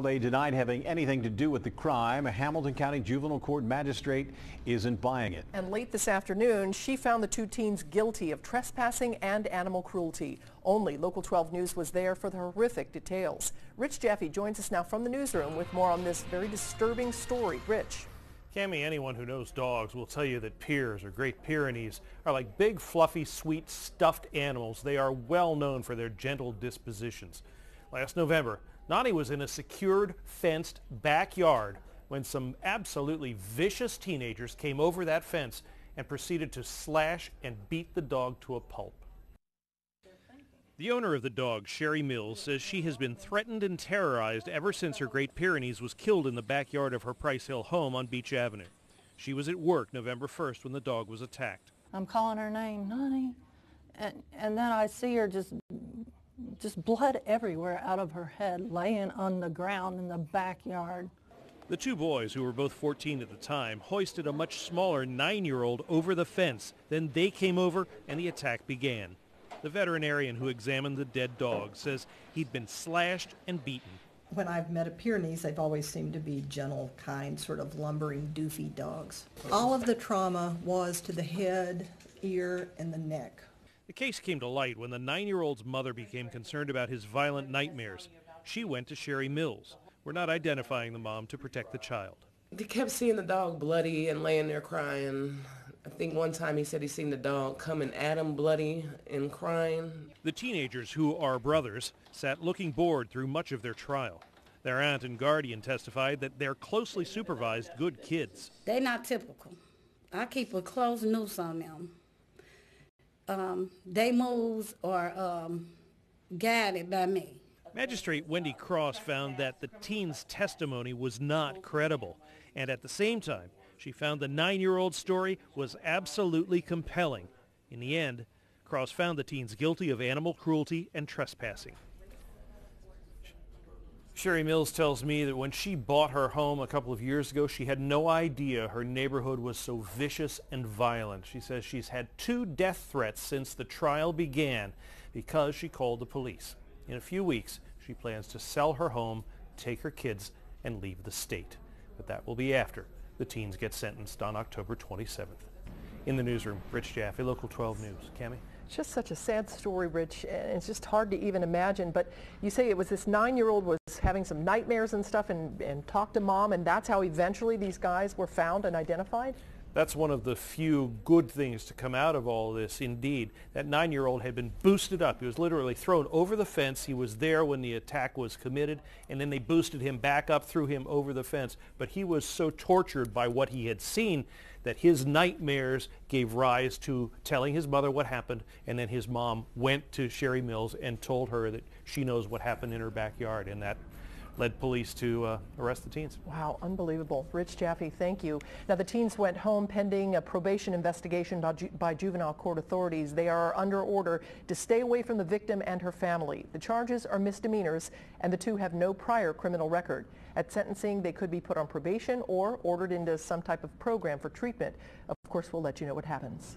They denied having anything to do with the crime. A Hamilton County Juvenile Court magistrate isn't buying it. And late this afternoon, she found the two teens guilty of trespassing and animal cruelty. Only Local 12 News was there for the horrific details. Rich Jaffe joins us now from the newsroom with more on this very disturbing story. Rich. Cammie, anyone who knows dogs will tell you that Pyrenees or Great Pyrenees are like big, fluffy, sweet, stuffed animals. They are well known for their gentle dispositions. Last November, Nani was in a secured, fenced backyard when some absolutely vicious teenagers came over that fence and proceeded to slash and beat the dog to a pulp. The owner of the dog, Sherry Mills, says she has been threatened and terrorized ever since her Great Pyrenees was killed in the backyard of her Price Hill home on Beach Avenue. She was at work November 1st when the dog was attacked. I'm calling her name, Nani, and then I see her just blood everywhere out of her head, laying on the ground in the backyard. The two boys, who were both 14 at the time, hoisted a much smaller 9-year-old over the fence. Then they came over and the attack began. The veterinarian who examined the dead dog says he'd been slashed and beaten. When I've met a Pyrenees, they've always seemed to be gentle, kind, sort of lumbering, doofy dogs. All of the trauma was to the head, ear, and the neck. The case came to light when the 9-year-old's mother became concerned about his violent nightmares. She went to Sherry Mills. We're not identifying the mom to protect the child. They kept seeing the dog bloody and laying there crying. I think one time he said he seen the dog coming at him bloody and crying. The teenagers, who are brothers, sat looking bored through much of their trial. Their aunt and guardian testified that they're closely supervised good kids. They're not typical. I keep a close noose on them. They moves are guided by me. Magistrate Wendy Cross found that the teen's testimony was not credible. And at the same time, she found the 9-year-old story was absolutely compelling. In the end, Cross found the teens guilty of animal cruelty and trespassing. Sherry Mills tells me that when she bought her home a couple of years ago, she had no idea her neighborhood was so vicious and violent. She says she's had 2 death threats since the trial began because she called the police. In a few weeks, she plans to sell her home, take her kids, and leave the state. But that will be after the teens get sentenced on October 27th. In the newsroom, Rich Jaffe, Local 12 News. Cammie? It's just such a sad story, Rich, and it's just hard to even imagine. But you say it was this 9-year-old was having some nightmares and stuff and talked to mom, and that's how eventually these guys were found and identified? That's one of the few good things to come out of all this, indeed. That 9-year-old had been boosted up. He was literally thrown over the fence. He was there when the attack was committed, and then they boosted him back up, threw him over the fence. But he was so tortured by what he had seen that his nightmares gave rise to telling his mother what happened, and then his mom went to Sherry Mills and told her that she knows what happened in her backyard, and that led police to arrest the teens. Wow, unbelievable. Rich Jaffe, thank you. Now, the teens went home pending a probation investigation by juvenile court authorities. They are under order to stay away from the victim and her family. The charges are misdemeanors, and the two have no prior criminal record. At sentencing, they could be put on probation or ordered into some type of program for treatment. Of course, we'll let you know what happens.